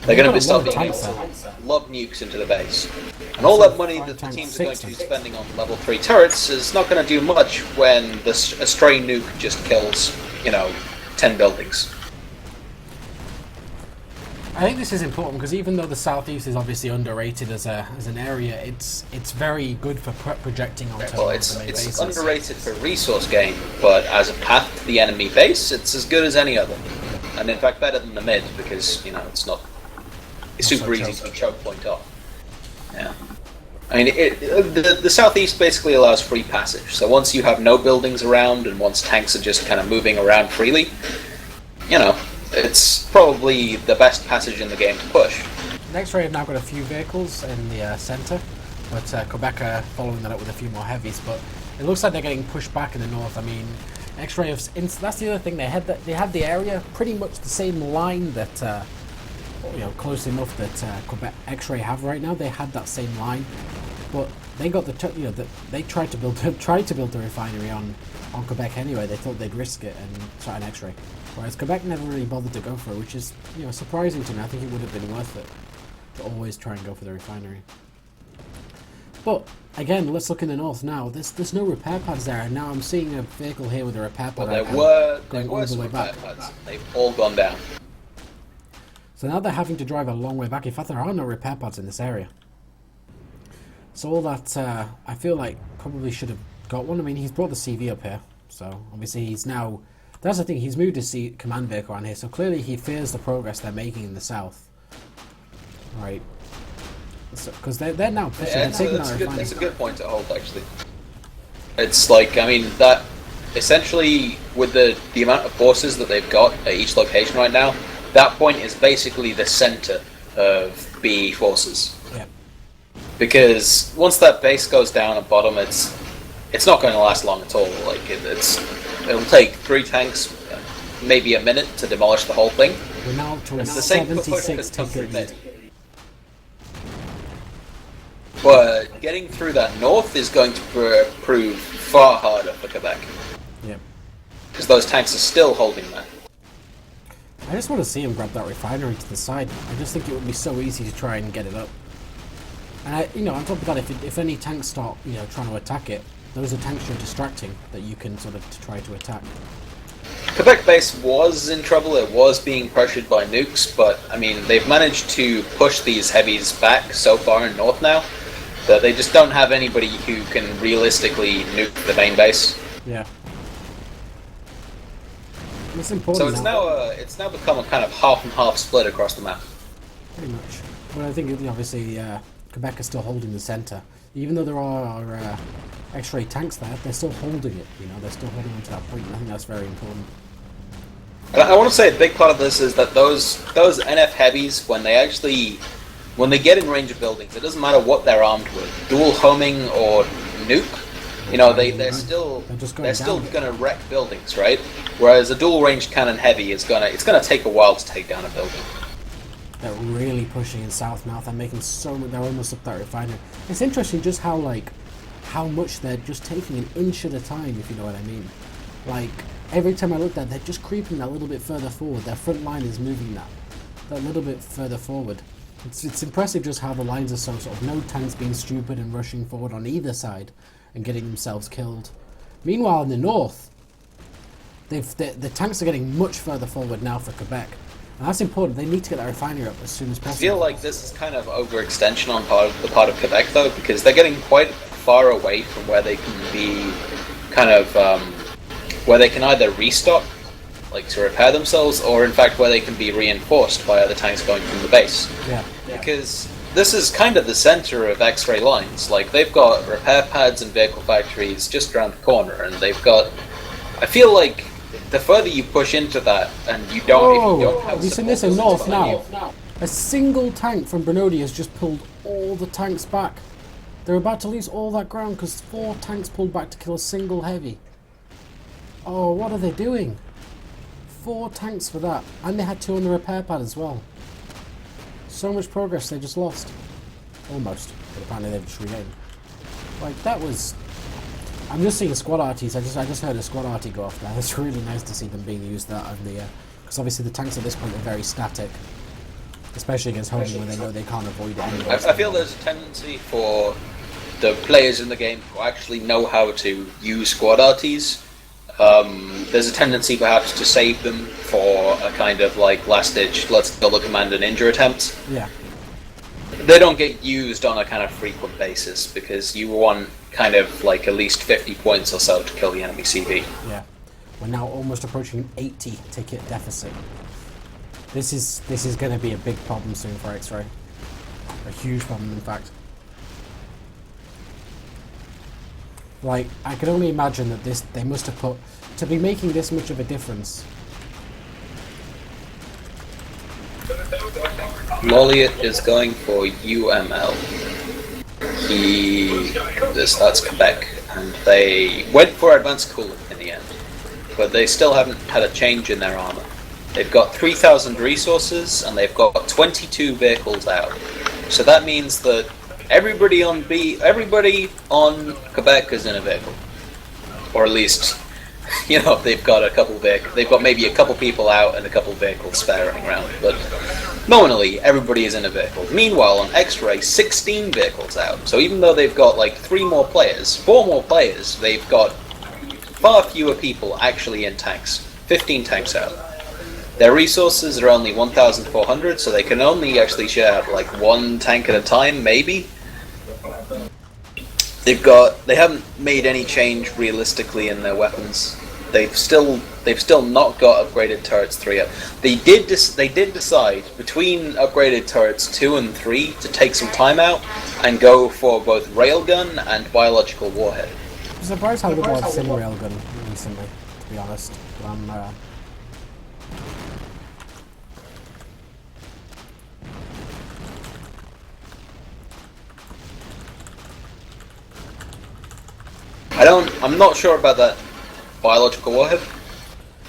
Speaker 2: They're going to start being able to lob nukes into the base. And all that money that the teams are going to be spending on level 3 turrets is not going to do much when a stray nuke just kills, 10 buildings.
Speaker 1: I think this is important because even though the southeast is obviously underrated as an area, it's very good for projecting onto the main bases.
Speaker 2: It's underrated for resource gain, but as a path to the enemy base, it's as good as any other. And in fact, better than the mid because it's super easy to choke point off. Yeah. I mean, the southeast basically allows free passage. So once you have no buildings around and once tanks are just kind of moving around freely, it's probably the best passage in the game to push.
Speaker 1: Xray have now got a few vehicles in the centre, but Quebec are following that up with a few more heavies. But it looks like they're getting pushed back in the north. I mean, Xray have. That's the other thing. They had the area pretty much the same line that. Close enough that Quebec Xray have right now. They had that same line, but they got they tried to build the refinery on Quebec anyway. They thought they'd risk it and try an Xray, whereas Quebec never really bothered to go for it, which is surprising to me. I think it would have been worth it to always try and go for the refinery. But again, let's look in the north now. There's no repair pads there, and now I'm seeing a vehicle here with a repair pad.
Speaker 2: Well, there were
Speaker 1: all
Speaker 2: some
Speaker 1: the way
Speaker 2: repair
Speaker 1: back.
Speaker 2: pads. They've all gone down.
Speaker 1: So now they're having to drive a long way back. In fact, there are no repair pads in this area. So all that, I feel like probably should have got one. I mean, he's brought the CV up here, so obviously he's now... That's the thing, he's moved his command vehicle around here, so clearly he fears the progress they're making in the south. Right. Because they're now pushing,
Speaker 2: Yeah,
Speaker 1: they're taking our
Speaker 2: that's a good point to hold, actually. It's like, I mean, that... Essentially, with the amount of forces that they've got at each location right now, that point is basically the center of BE forces.
Speaker 1: Yeah.
Speaker 2: Because once that base goes down at bottom, it's not going to last long at all. Like it'll take 3 tanks, maybe a minute to demolish the whole thing.
Speaker 1: We're now to a
Speaker 2: The same
Speaker 1: 76
Speaker 2: push
Speaker 1: ticket lead.
Speaker 2: But getting through that north is going to prove far harder for Quebec.
Speaker 1: Yeah.
Speaker 2: Because those tanks are still holding that.
Speaker 1: I just want to see him grab that refinery to the side. I just think it would be so easy to try and get it up. And on top of that, if any tanks start, trying to attack it, those are tanks you're distracting that you can sort of try to attack.
Speaker 2: Quebec base was in trouble. It was being pressured by nukes, but I mean they've managed to push these heavies back so far in north now that they just don't have anybody who can realistically nuke the main base.
Speaker 1: Yeah. It's important.
Speaker 2: So it's now become a kind of half and half split across the map.
Speaker 1: Pretty much. But I think obviously Quebec is still holding the centre. Even though there are Xray tanks there, they're still holding it. They're still holding on to that point. And I think that's very important.
Speaker 2: I want to say a big part of this is that those NF heavies, when they get in range of buildings, it doesn't matter what they're armed with, dual homing or nuke. They're still going to wreck buildings, right? Whereas a dual range cannon heavy it's gonna take a while to take down a building.
Speaker 1: They're really pushing in south now. They're making so much. They're almost up that refinery. It's interesting just how much they're just taking an inch at a time, if you know what I mean. Like every time I look at, they're just creeping that little bit further forward. Their front line is moving that little bit further forward. It's impressive just how the lines are so sort of no tanks being stupid and rushing forward on either side and getting themselves killed. Meanwhile, in the north, the tanks are getting much further forward now for Quebec. And that's important. They need to get that refinery up as soon as possible.
Speaker 2: I feel like this is kind of overextension on the part of Quebec, though, because they're getting quite far away from where they can be kind of where they can either restock, like to repair themselves, or in fact where they can be reinforced by other tanks going from the base.
Speaker 1: Yeah.
Speaker 2: Because this is kind of the center of Xray lines. Like they've got repair pads and vehicle factories just around the corner, and they've got. I feel like the further you push into that, and if you don't have.
Speaker 1: Have you seen this in north now? A single tank from Brunodi has just pulled all the tanks back. They're about to lose all that ground because 4 tanks pulled back to kill a single heavy. Oh, what are they doing? 4 tanks for that, and they had 2 on the repair pad as well. So much progress they just lost. Almost, but apparently they've just regained. Like that was. I'm just seeing squad RTs. I just heard a squad RT go off there. It's really nice to see them being used out of the because obviously the tanks at this point are very static, especially against homing when they know they can't avoid it anyway.
Speaker 2: I feel there's a tendency for the players in the game who actually know how to use squad RTs. There's a tendency perhaps to save them for a kind of like last-ditch, let's kill the command and injure attempt.
Speaker 1: Yeah.
Speaker 2: They don't get used on a kind of frequent basis because you want kind of like at least 50 points or so to kill the enemy CV.
Speaker 1: Yeah. We're now almost approaching 80 ticket deficit. This is going to be a big problem soon for Xray. A huge problem, in fact. Like, I can only imagine that they must have put, to be making this much of a difference.
Speaker 2: Molliot is going for UML. That's Quebec, and they went for advanced cooling in the end, but they still haven't had a change in their armor. They've got 3,000 resources, and they've got 22 vehicles out. So that means that everybody on Quebec is in a vehicle, or at least, they've got a couple vehicles. They've got maybe a couple people out and a couple vehicles sparing around, but nominally, everybody is in a vehicle. Meanwhile, on Xray, 16 vehicles out. So even though they've got like 4 more players, they've got far fewer people actually in tanks. 15 tanks out. Their resources are only 1,400, so they can only actually share like 1 tank at a time, maybe. They haven't made any change realistically in their weapons. They've still not got upgraded turrets 3 up. They did decide between upgraded turrets 2 and 3 to take some time out and go for both railgun and biological warhead.
Speaker 1: I'm surprised how little I've seen railgun recently, to be honest.
Speaker 2: I'm not sure about that biological warhead,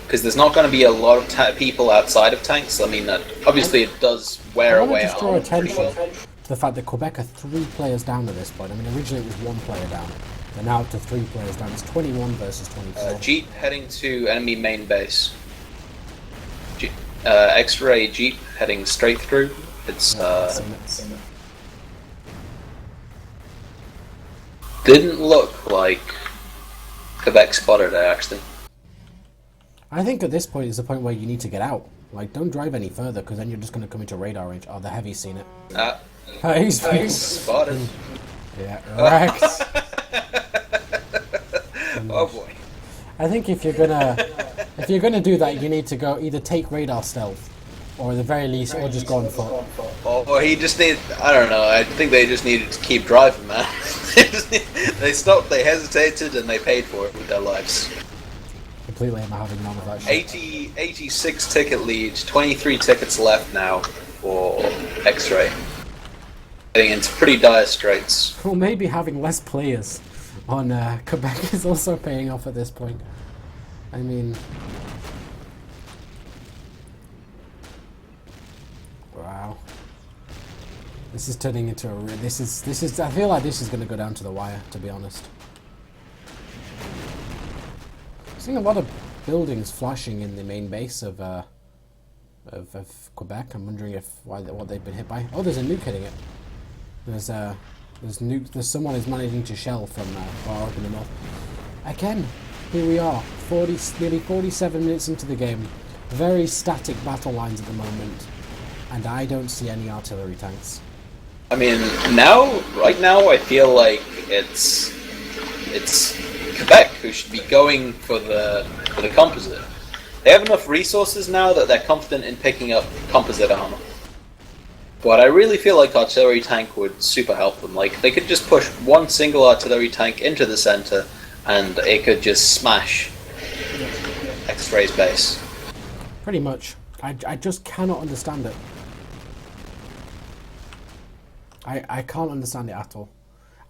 Speaker 2: because there's not going to be a lot of people outside of tanks. I mean, obviously it does wear away.
Speaker 1: I want to draw attention to the fact that Quebec are 3 players down at this point. I mean, originally it was 1 player down. They're now up to 3 players down. It's 21 versus 24.
Speaker 2: Jeep heading to enemy main base. Xray Jeep heading straight through. It's didn't look like Quebec spotted it, actually.
Speaker 1: I think at this point is the point where you need to get out. Like, don't drive any further, because then you're just going to come into radar range. Oh, the heavy's seen it. He's
Speaker 2: spotted.
Speaker 1: Yeah, Rex.
Speaker 2: Oh boy.
Speaker 1: I think if you're gonna do that, you need to go either take radar stealth, or at the very least, or just go on foot.
Speaker 2: Or he just needed, I don't know, I think they just needed to keep driving, man. They stopped, they hesitated, and they paid for it with their lives.
Speaker 1: Completely, I'm having none of that shit.
Speaker 2: 86 ticket lead, 23 tickets left now for Xray. I think it's pretty dire straits.
Speaker 1: Well, maybe having less players on Quebec is also paying off at this point. I mean... Wow. This is turning into a... This is. I feel like this is going to go down to the wire, to be honest. Seeing a lot of buildings flashing in the main base of Quebec. I'm wondering what they've been hit by. Oh, there's a nuke hitting it. There's someone who's managing to shell from far up in the north. Again, here we are, nearly 47 minutes into the game. Very static battle lines at the moment, and I don't see any artillery tanks.
Speaker 2: I mean, right now, I feel like it's Quebec who should be going for the composite. They have enough resources now that they're confident in picking up composite armor. But I really feel like artillery tank would super help them. Like, they could just push one single artillery tank into the center, and it could just smash Xray's base.
Speaker 1: Pretty much. I just cannot understand it. I can't understand it at all.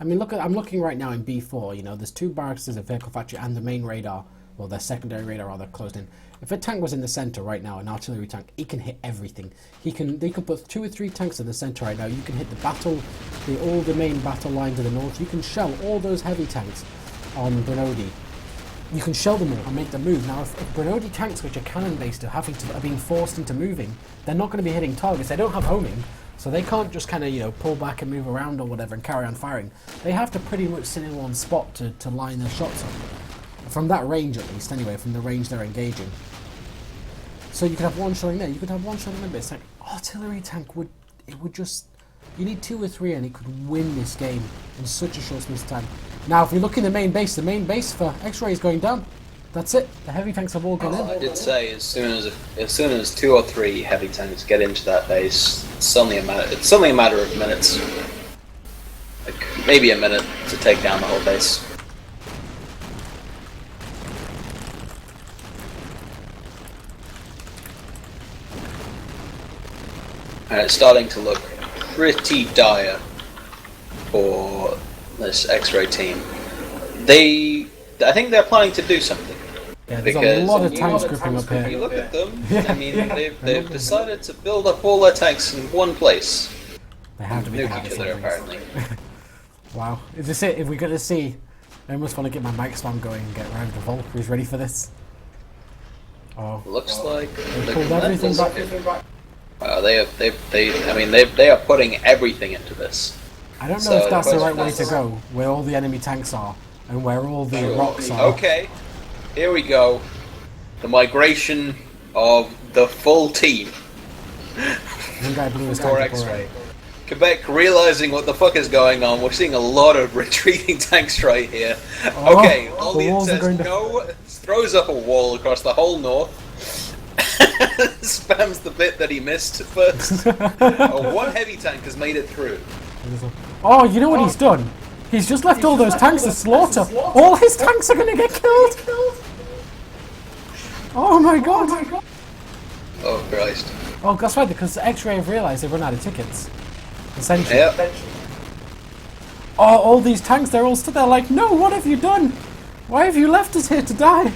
Speaker 1: I mean, I'm looking right now in B4, you know, there's 2 barracks, there's a vehicle factory, and the main radar, well, their secondary radar rather, closed in. If a tank was in the center right now, an artillery tank, it can hit everything. They could put 2 or 3 tanks in the center right now. You can hit all the main battle line to the north. You can shell all those heavy tanks on Bernodi. You can shell them all and make them move. Now, if Bernodi tanks, which are cannon-based, are being forced into moving, they're not going to be hitting targets. They don't have homing, so they can't just kind of, you know, pull back and move around or whatever and carry on firing. They have to pretty much sit in one spot to line their shots up. From that range, at least, anyway, from the range they're engaging. So you could have one shelling there, you could have one shelling there, but it's like, artillery tank would just, you need 2 or 3 and it could win this game in such a short space of time. Now, if we look in the main base for Xray is going down. That's it, the heavy tanks have all gone in.
Speaker 2: I did say, as soon as 2 or 3 heavy tanks get into that base, it's only a matter of minutes. Like, maybe a minute to take down the whole base. And it's starting to look pretty dire for this Xray team. I think they're planning to do something.
Speaker 1: Yeah, there's a lot of tanks gripping up here.
Speaker 2: If you look at them, I mean, they've decided to build up all their tanks in one place.
Speaker 1: They have to be
Speaker 2: nuke each other, apparently.
Speaker 1: Wow, is this it? If we're going to see, I almost want to get my mic spam going and get round the Volk. Who's ready for this? Oh,
Speaker 2: Looks like
Speaker 1: they pulled everything back.
Speaker 2: They are putting everything into this.
Speaker 1: I don't know
Speaker 2: So
Speaker 1: if that's the right
Speaker 2: the
Speaker 1: way
Speaker 2: question
Speaker 1: to go, where all the enemy tanks are, and where all the rocks are.
Speaker 2: Okay, here we go. The migration of the full team
Speaker 1: One guy blew his
Speaker 2: for
Speaker 1: tank up
Speaker 2: Xray.
Speaker 1: already.
Speaker 2: Quebec realizing what the fuck is going on. We're seeing a lot of retreating tanks right here.
Speaker 1: Oh,
Speaker 2: Okay,
Speaker 1: the
Speaker 2: Lollian
Speaker 1: walls are
Speaker 2: says
Speaker 1: going to-
Speaker 2: no, throws up a wall across the whole north. Spams the bit that he missed first. One heavy tank has made it through.
Speaker 1: Oh, you know what he's done? He's just left all those tanks to slaughter. All his tanks are going to get killed. Oh my god.
Speaker 2: Oh Christ.
Speaker 1: Oh, that's right, because Xray have realised they've run out of tickets. Essentially.
Speaker 2: Yep.
Speaker 1: Oh, all these tanks, they're all stood there like, no, what have you done? Why have you left us here to die?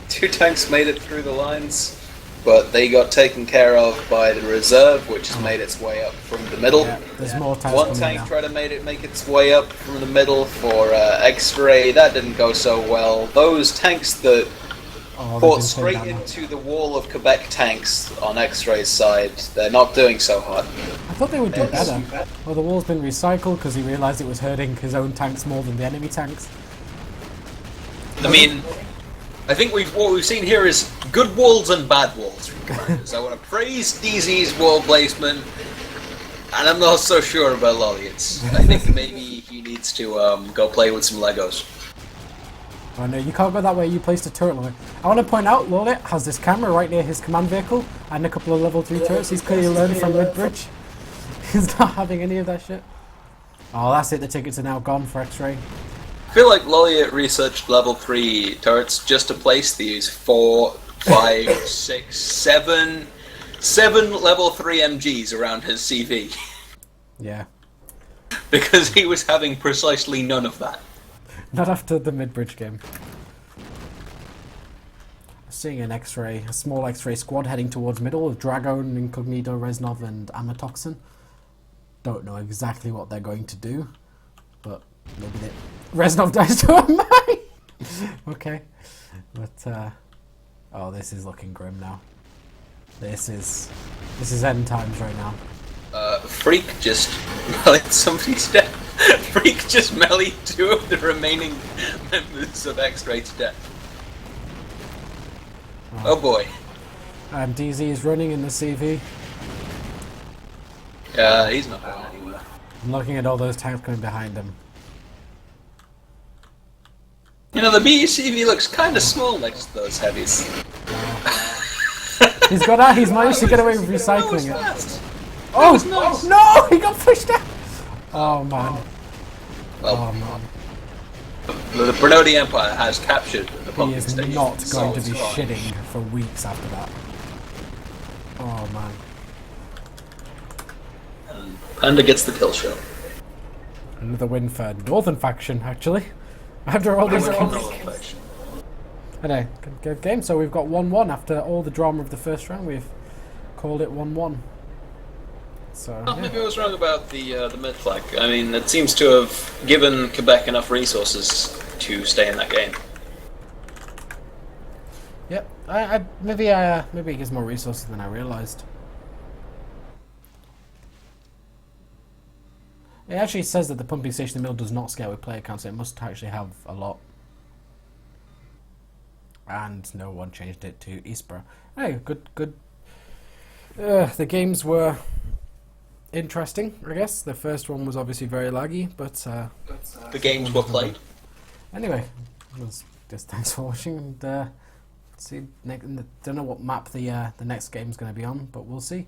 Speaker 2: 2 tanks made it through the lines, but they got taken care of by the reserve, which has made its way up from the middle.
Speaker 1: Yeah, there's more tanks
Speaker 2: One
Speaker 1: coming
Speaker 2: tank
Speaker 1: now.
Speaker 2: tried to make its way up from the middle for Xray. That didn't go so well. Those tanks that
Speaker 1: Oh, they've
Speaker 2: fought
Speaker 1: been
Speaker 2: straight
Speaker 1: pinned down.
Speaker 2: into the wall of Quebec tanks on Xray's side, they're not doing so hot.
Speaker 1: I thought they would do better. Well, the wall's been recycled because he realised it was hurting his own tanks more than the enemy tanks.
Speaker 2: I mean, I think what we've seen here is good walls and bad walls. So I want to praise DZ's wall placement, and I'm not so sure about Lollian's. I think maybe he needs to go play with some Legos.
Speaker 1: Oh no, you can't go that way, you placed a turret on it. I want to point out, Lollet has this camera right near his command vehicle, and a couple of level 3 turrets. He's clearly learned from Midbridge. He's not having any of that shit. Oh, that's it, the tickets are now gone for Xray.
Speaker 2: I feel like Lolliot researched level 3 turrets just to place these 4, 5, 6, 7 level 3 MGs around his CV.
Speaker 1: Yeah.
Speaker 2: Because he was having precisely none of that.
Speaker 1: Not after the Midbridge game. Seeing an Xray, a small Xray squad heading towards middle with Dragon, Incognito, Reznov and Amatoxin. Don't know exactly what they're going to do, but maybe they... Reznov dies to a mine! Okay. But, oh, this is looking grim now. This is end times right now.
Speaker 2: Freak just mellied somebody to death. Freak just mellied 2 of the remaining members of Xray to death. Oh boy.
Speaker 1: And DZ is running in the CV.
Speaker 2: Yeah, he's not going anywhere.
Speaker 1: I'm looking at all those tanks coming behind him.
Speaker 2: You know, the BCV looks kind of small next to those heavies.
Speaker 1: He's got out, he's managed to get away with recycling it.
Speaker 2: Fast.
Speaker 1: Oh,
Speaker 2: was nice.
Speaker 1: no! He got pushed out! Oh man.
Speaker 2: Well,
Speaker 1: Oh man.
Speaker 2: the Bernodi Empire has captured the
Speaker 1: He
Speaker 2: pumping
Speaker 1: is
Speaker 2: station.
Speaker 1: not going to
Speaker 2: So
Speaker 1: be
Speaker 2: it's fine.
Speaker 1: shitting for weeks after that. Oh man.
Speaker 2: And Panda gets the kill shot.
Speaker 1: Another win for Northern Faction, actually. After all these games. Anyway, good game. So we've got 1-1 after all the drama of the first round. We've called it 1-1. So
Speaker 2: Well,
Speaker 1: yeah.
Speaker 2: maybe I was wrong about the mid flag. I mean, it seems to have given Quebec enough resources to stay in that game.
Speaker 1: Yep. Maybe it gives more resources than I realised. It actually says that the pumping station in the middle does not scale with player count, so it must actually have a lot. And no one changed it to Eastborough. Hey, good. The games were interesting, I guess. The first one was obviously very laggy, but
Speaker 2: The games were played.
Speaker 1: anyway, just thanks for watching. And see, don't know what map the next game's going to be on, but we'll see.